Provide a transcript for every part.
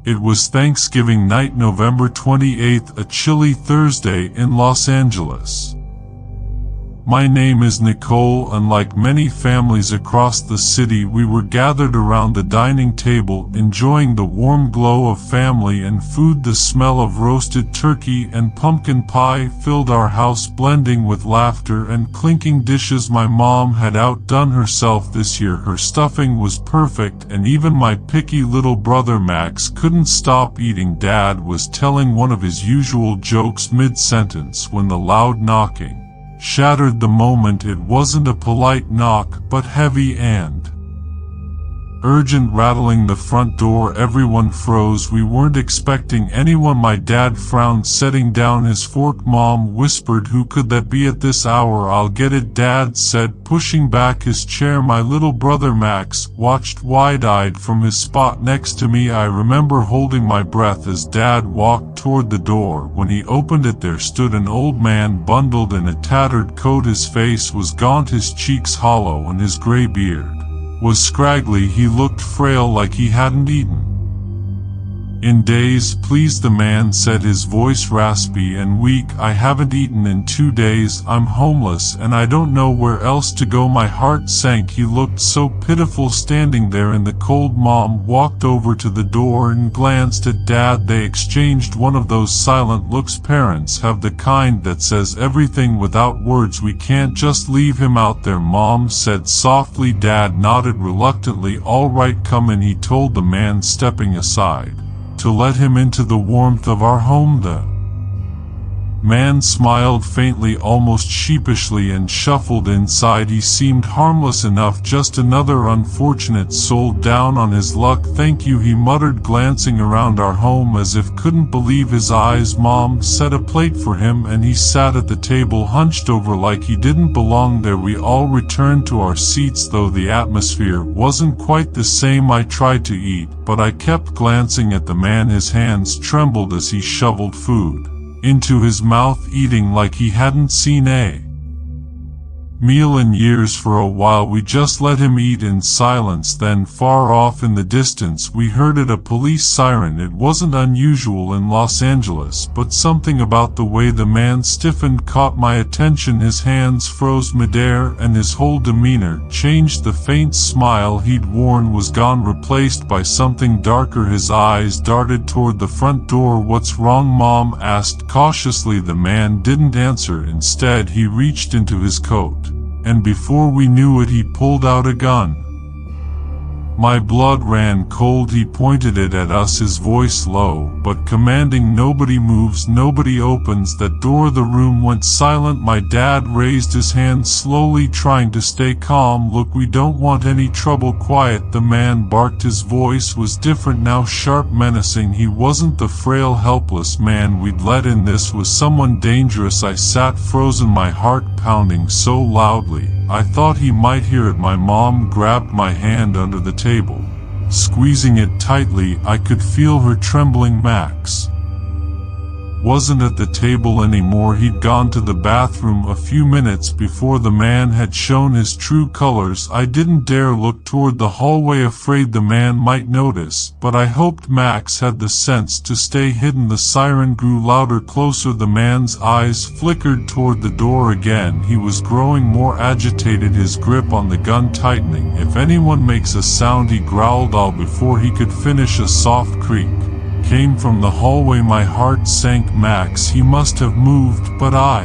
It was Thanksgiving night, November 28th, a chilly Thursday in Los Angeles. My name is Nicole, and like many families across the city, we were gathered around the dining table, enjoying the warm glow of family and food. The smell of roasted turkey and pumpkin pie filled our house, blending with laughter and clinking dishes. My mom had outdone herself this year. Her stuffing was perfect, and even my picky little brother Max couldn't stop eating. Dad was telling one of his usual jokes mid-sentence when the loud knocking shattered the moment. It wasn't a polite knock, but heavy and urgent, rattling the front door. Everyone froze. We weren't expecting anyone. My dad frowned, setting down his fork. Mom whispered, "Who could that be at this hour?" "I'll get it," Dad said, pushing back his chair. My little brother Max watched wide-eyed from his spot next to me. I remember holding my breath as Dad walked toward the door. When he opened it, there stood an old man bundled in a tattered coat. His face was gaunt, his cheeks hollow, and his gray beard was scraggly. He looked frail, like he hadn't eaten in days. "Please," the man said, his voice raspy and weak. "I haven't eaten in 2 days. I'm homeless, and I don't know where else to go." My heart sank. He looked so pitiful standing there in the cold. Mom walked over to the door and glanced at Dad. They exchanged one of those silent looks parents have, the kind that says everything without words. "We can't just leave him out there," Mom said softly. Dad nodded reluctantly. "All right, come in," he told the man, stepping aside to let him into the warmth of our home. The man smiled faintly, almost sheepishly, and shuffled inside. He seemed harmless enough, just another unfortunate soul down on his luck. "Thank you," he muttered, glancing around our home as if couldn't believe his eyes. Mom set a plate for him, and he sat at the table hunched over like he didn't belong there. We all returned to our seats, though the atmosphere wasn't quite the same. I tried to eat, but I kept glancing at the man. His hands trembled as he shoveled food into his mouth, eating like he hadn't seen a meal in years. For a while we just let him eat in silence. Then, far off in the distance, we heard a police siren. It wasn't unusual in Los Angeles, but something about the way the man stiffened caught my attention. His hands froze midair, and his whole demeanor changed. The faint smile he'd worn was gone, replaced by something darker. His eyes darted toward the front door. "What's wrong?" Mom asked cautiously. The man didn't answer. Instead, he reached into his coat, and before we knew it, he pulled out a gun. My blood ran cold. He pointed it at us, his voice low but commanding. "Nobody moves, nobody opens that door." The room went silent. My dad raised his hand slowly, trying to stay calm. "Look, we don't want any trouble." "Quiet," the man barked. His voice was different now, sharp, menacing. He wasn't the frail, helpless man we'd let in. This was someone dangerous. I sat frozen, my heart pounding so loudly I thought he might hear it. My mom grabbed my hand under the table, squeezing it tightly. I could feel her trembling. Max wasn't at the table anymore. He'd gone to the bathroom a few minutes before the man had shown his true colors. I didn't dare look toward the hallway, afraid the man might notice, but I hoped Max had the sense to stay hidden. The siren grew louder, closer. The man's eyes flickered toward the door again. He was growing more agitated, his grip on the gun tightening. "If anyone makes a sound," he growled. All before he could finish, a soft creak came from the hallway. My heart sank. Max, he must have moved, but I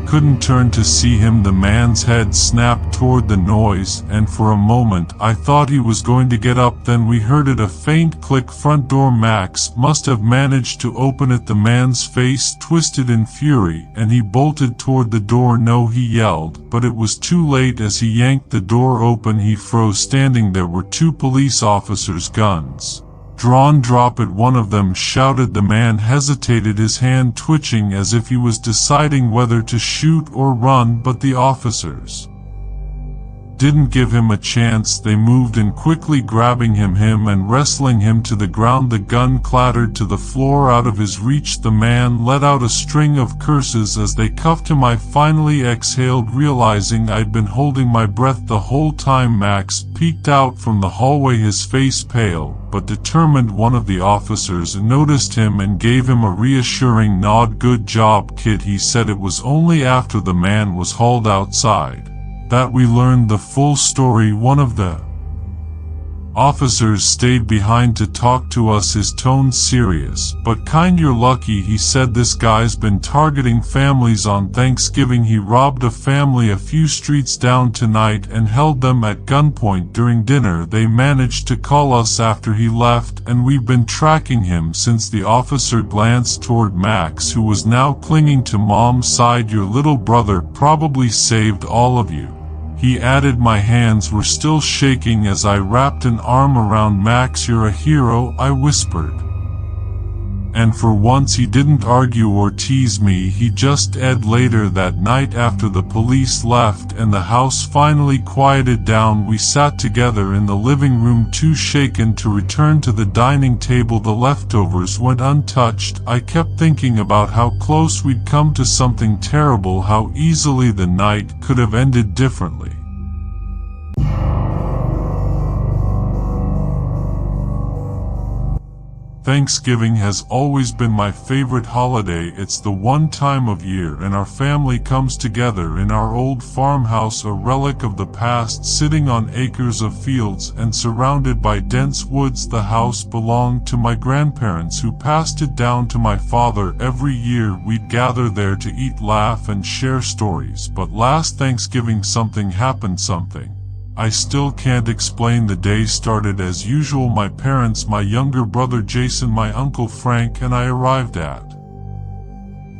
couldn't turn to see him. The man's head snapped toward the noise, and for a moment I thought he was going to get up. Then we heard it, a faint click. Front door. Max must have managed to open it. The man's face twisted in fury, and he bolted toward the door. "No," he yelled, but it was too late. As he yanked the door open, he froze. Standing there were 2 police officers, guns drawn. "Drop it," one of them shouted. The man hesitated, his hand twitching as if he was deciding whether to shoot or run, but the officers didn't give him a chance. They moved in quickly, grabbing him and wrestling him to the ground. The gun clattered to the floor out of his reach. The man let out a string of curses as they cuffed him. I finally exhaled, realizing I'd been holding my breath the whole time. Max peeked out from the hallway, his face pale but determined. One of the officers noticed him and gave him a reassuring nod. "Good job, kid," he said. It was only after the man was hauled outside that we learned the full story. One of the officers stayed behind to talk to us, his tone serious but kind. "You're lucky," he said. "This guy's been targeting families on Thanksgiving. He robbed a family a few streets down tonight and held them at gunpoint during dinner. They managed to call us after he left, and we've been tracking him since." The officer glanced toward Max, who was now clinging to Mom's side. "Your little brother probably saved all of you," he added. My hands were still shaking as I wrapped an arm around Max. "You're a hero," I whispered. And for once he didn't argue or tease me, he just ed. Later that night, after the police left and the house finally quieted down, we sat together in the living room, too shaken to return to the dining table. The leftovers went untouched. I kept thinking about how close we'd come to something terrible, how easily the night could have ended differently. Thanksgiving has always been my favorite holiday. It's the one time of year and our family comes together in our old farmhouse, a relic of the past, sitting on acres of fields and surrounded by dense woods. The house belonged to my grandparents, who passed it down to my father. Every year we'd gather there to eat, laugh, and share stories. But last Thanksgiving something happened, something I still can't explain. The day started as usual. My parents, my younger brother Jason, my uncle Frank, and I arrived at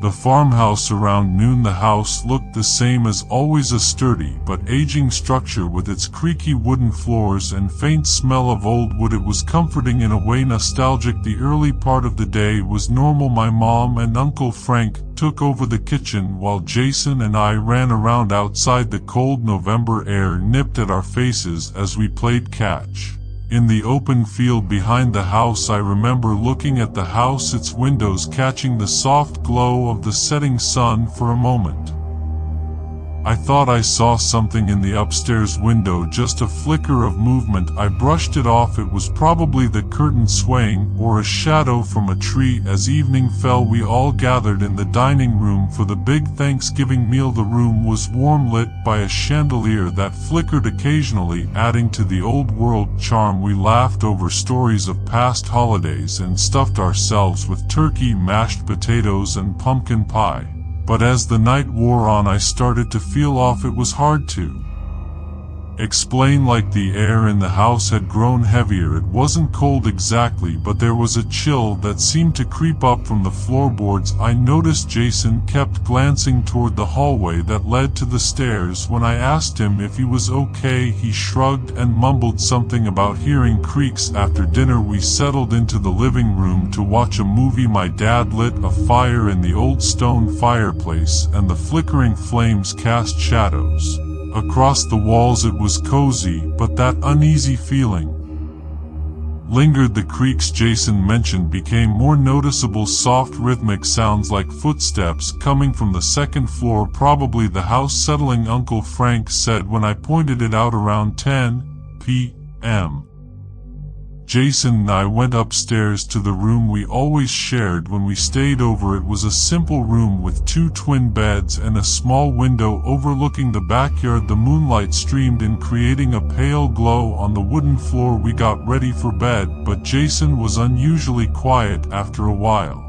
the farmhouse around noon. The house looked the same as always, a sturdy but aging structure with its creaky wooden floors and faint smell of old wood. It was comforting, in a way nostalgic. The early part of the day was normal. My mom and Uncle Frank took over the kitchen while Jason and I ran around outside. The cold November air nipped at our faces as we played catch in the open field behind the house. I remember looking at the house, its windows catching the soft glow of the setting sun. For a moment I thought I saw something in the upstairs window, just a flicker of movement. I brushed it off. It was probably the curtain swaying or a shadow from a tree. As evening fell, we all gathered in the dining room for the big Thanksgiving meal. The room was warm, lit by a chandelier that flickered occasionally, adding to the old world charm. We laughed over stories of past holidays and stuffed ourselves with turkey, mashed potatoes, and pumpkin pie. But as the night wore on, I started to feel off. It was hard to explain, like the air in the house had grown heavier. It wasn't cold exactly, but there was a chill that seemed to creep up from the floorboards. I noticed Jason kept glancing toward the hallway that led to the stairs. When I asked him if he was okay, he shrugged and mumbled something about hearing creaks. After dinner, we settled into the living room to watch a movie. My dad lit a fire in the old stone fireplace, and the flickering flames cast shadows across the walls. It was cozy, but that uneasy feeling lingered. The creaks Jason mentioned became more noticeable, soft rhythmic sounds like footsteps coming from the second floor, probably the house settling, Uncle Frank said when I pointed it out around 10 p.m. Jason and I went upstairs to the room we always shared when we stayed over. It was a simple room with 2 twin beds and a small window overlooking the backyard. The moonlight streamed in, creating a pale glow on the wooden floor. We got ready for bed, but Jason was unusually quiet after a while.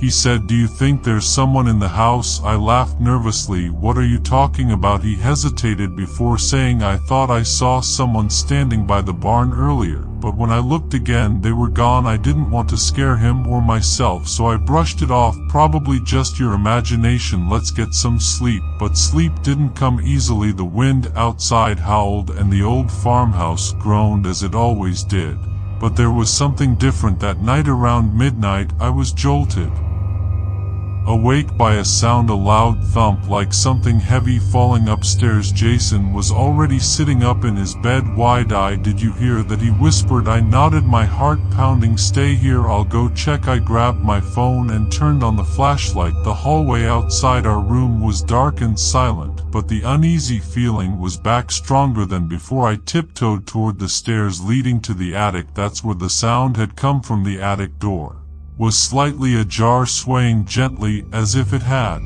He said, "Do you think there's someone in the house?" I laughed nervously. "What are you talking about?" He hesitated before saying, "I thought I saw someone standing by the barn earlier, but when I looked again they were gone." I didn't want to scare him or myself, so I brushed it off. "Probably just your imagination. Let's get some sleep." But sleep didn't come easily. The wind outside howled and the old farmhouse groaned as it always did. But there was something different that night. Around midnight, I was jolted awake by a sound, a loud thump like something heavy falling upstairs. Jason was already sitting up in his bed, wide-eyed. "Did you hear that?" he whispered. I nodded, my heart pounding. "Stay here, I'll go check." I grabbed my phone and turned on the flashlight. The hallway outside our room was dark and silent, but the uneasy feeling was back stronger than before. I tiptoed toward the stairs leading to the attic. That's where the sound had come from. The attic door was slightly ajar, swaying gently as if it had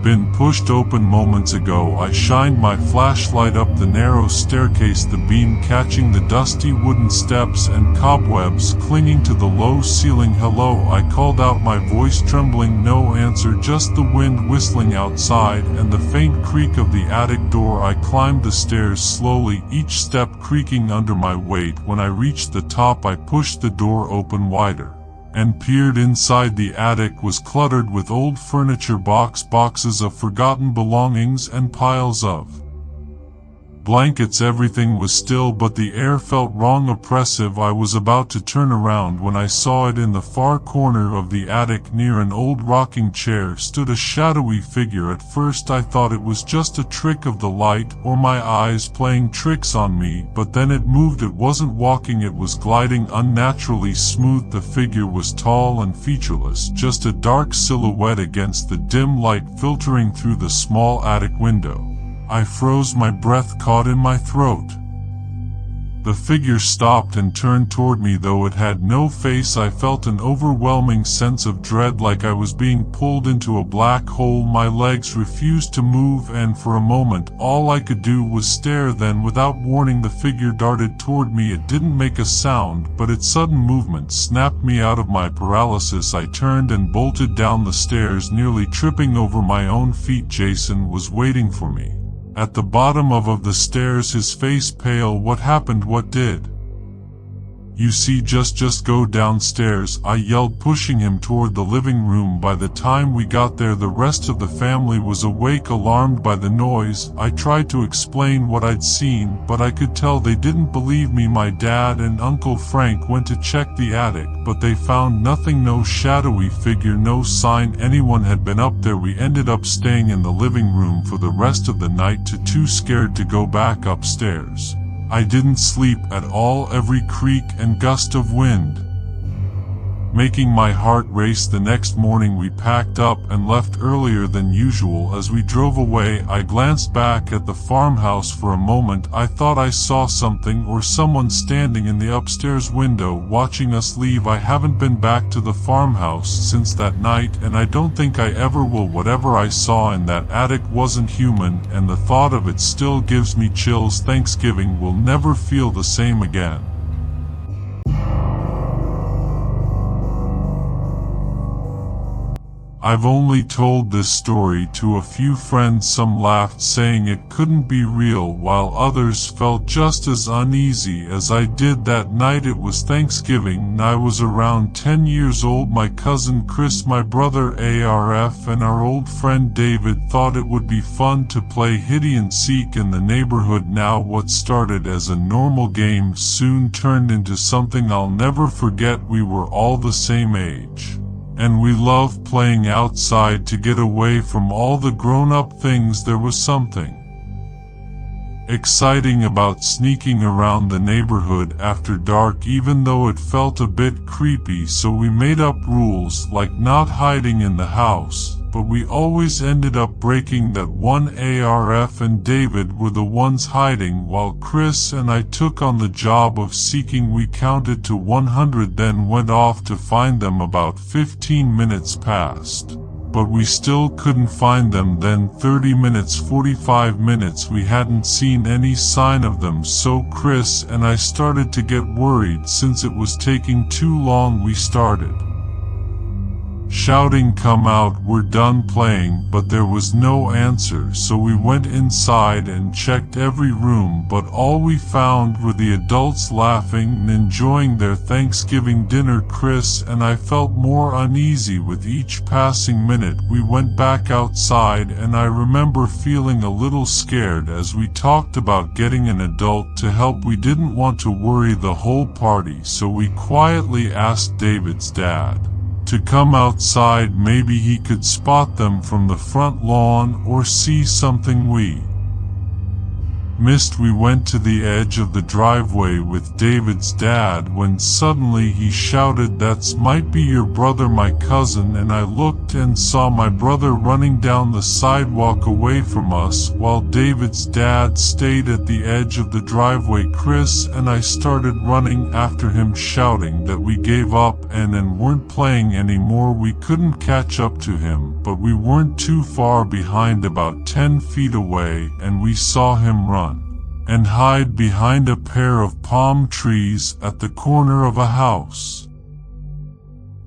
been pushed open moments ago. I shined my flashlight up the narrow staircase, the beam catching the dusty wooden steps and cobwebs clinging to the low ceiling. "Hello," I called out, my voice trembling. No answer, just the wind whistling outside and the faint creak of the attic door. I climbed the stairs slowly, each step creaking under my weight. When I reached the top, I pushed the door open wider and peered inside. The attic was cluttered with old furniture, boxes of forgotten belongings and piles of blankets. Everything was still, but the air felt wrong, oppressive. I was about to turn around when I saw it. In the far corner of the attic, near an old rocking chair, stood a shadowy figure. At first I thought it was just a trick of the light, or my eyes playing tricks on me, but then it moved. It wasn't walking, it was gliding unnaturally smooth. The figure was tall and featureless, just a dark silhouette against the dim light filtering through the small attic window. I froze, my breath caught in my throat. The figure stopped and turned toward me. Though it had no face, I felt an overwhelming sense of dread, like I was being pulled into a black hole. My legs refused to move, and for a moment all I could do was stare. Then, without warning, the figure darted toward me. It didn't make a sound, but its sudden movement snapped me out of my paralysis. I turned and bolted down the stairs, nearly tripping over my own feet. Jason was waiting for me at the bottom of the stairs, his face pale. "What happened? What did you see?" Just go downstairs," I yelled, pushing him toward the living room. By the time we got there, the rest of the family was awake, alarmed by the noise. I tried to explain what I'd seen, but I could tell they didn't believe me. My dad and Uncle Frank went to check the attic, but they found nothing, no shadowy figure, no sign anyone had been up there. We ended up staying in the living room for the rest of the night, too scared to go back upstairs. I didn't sleep at all, every creak and gust of wind making my heart race. The next morning we packed up and left earlier than usual. As we drove away, I glanced back at the farmhouse for a moment. I thought I saw something or someone standing in the upstairs window watching us leave. I haven't been back to the farmhouse since that night, and I don't think I ever will. Whatever I saw in that attic wasn't human, and the thought of it still gives me chills. Thanksgiving will never feel the same again. I've only told this story to a few friends. Some laughed, saying it couldn't be real, while others felt just as uneasy as I did that night. It was Thanksgiving, and I was around 10 years old. My cousin Chris, my brother ARF, and our old friend David thought it would be fun to play hide and seek in the neighborhood. Now, what started as a normal game soon turned into something I'll never forget. We were all the same age, and we loved playing outside to get away from all the grown-up things. There was something exciting about sneaking around the neighborhood after dark, even though it felt a bit creepy. So we made up rules, like not hiding in the house, but we always ended up breaking that one. ARF and David were the ones hiding, while Chris and I took on the job of seeking. We counted to 100, then went off to find them. About 15 minutes passed, but we still couldn't find them. Then 30 minutes, 45 minutes, we hadn't seen any sign of them. So Chris and I started to get worried. Since it was taking too long, we started shouting, "Come out, we're done playing," but there was no answer. So we went inside and checked every room, but all we found were the adults laughing and enjoying their Thanksgiving dinner. Chris and I felt more uneasy with each passing minute. We went back outside, and I remember feeling a little scared as we talked about getting an adult to help. We didn't want to worry the whole party, so we quietly asked David's dad to come outside. Maybe he could spot them from the front lawn or see something we missed. We went to the edge of the driveway with David's dad when suddenly he shouted, "That might be your brother, my cousin," and I looked and saw my brother running down the sidewalk away from us while David's dad stayed at the edge of the driveway. Chris and I started running after him, shouting that we gave up and weren't playing anymore. We couldn't catch up to him, but we weren't too far behind, about 10 feet away, and we saw him run and hide behind a pair of palm trees at the corner of a house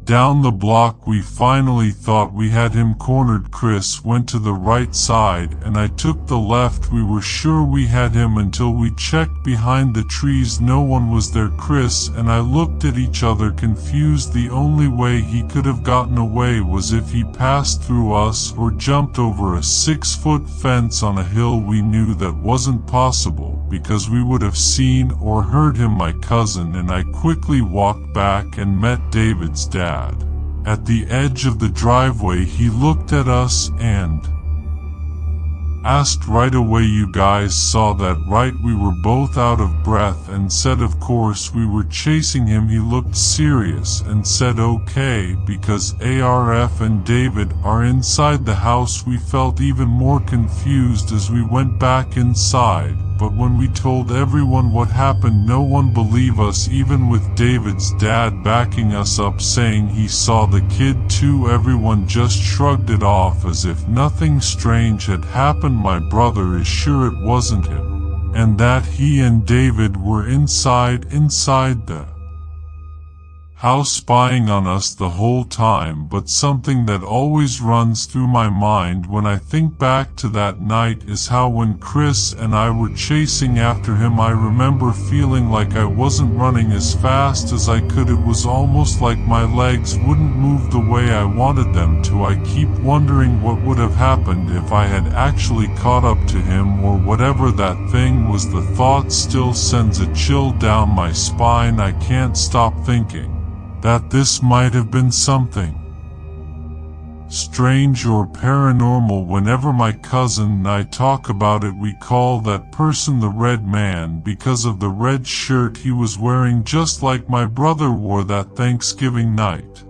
down the block. We finally thought we had him cornered. Chris went to the right side and I took the left. We were sure we had him until we checked behind the trees. No one was there. Chris and I looked at each other confused. The only way he could have gotten away was if he passed through us or jumped over a 6-foot fence on a hill. We knew that wasn't possible because we would have seen or heard him. My cousin and I quickly walked back and met David's dad at the edge of the driveway. He looked at us and asked right away, "You guys saw that, right?" We were both out of breath and said of course we were chasing him. He looked serious and said okay, because ARF and David are inside the house. We felt even more confused as we went back inside, but when we told everyone what happened, no one believed us, even with David's dad backing us up saying he saw the kid too. Everyone just shrugged it off as if nothing strange had happened. My brother is sure it wasn't him, and that he and David were inside the house spying on us the whole time. But something that always runs through my mind when I think back to that night is how when Chris and I were chasing after him, I remember feeling like I wasn't running as fast as I could. It was almost like my legs wouldn't move the way I wanted them to. I keep wondering what would have happened if I had actually caught up to him or whatever that thing was. The thought still sends a chill down my spine. I can't stop thinking that this might have been something strange or paranormal. Whenever my cousin and I talk about it, we call that person the Red Man because of the red shirt he was wearing, just like my brother wore that Thanksgiving night.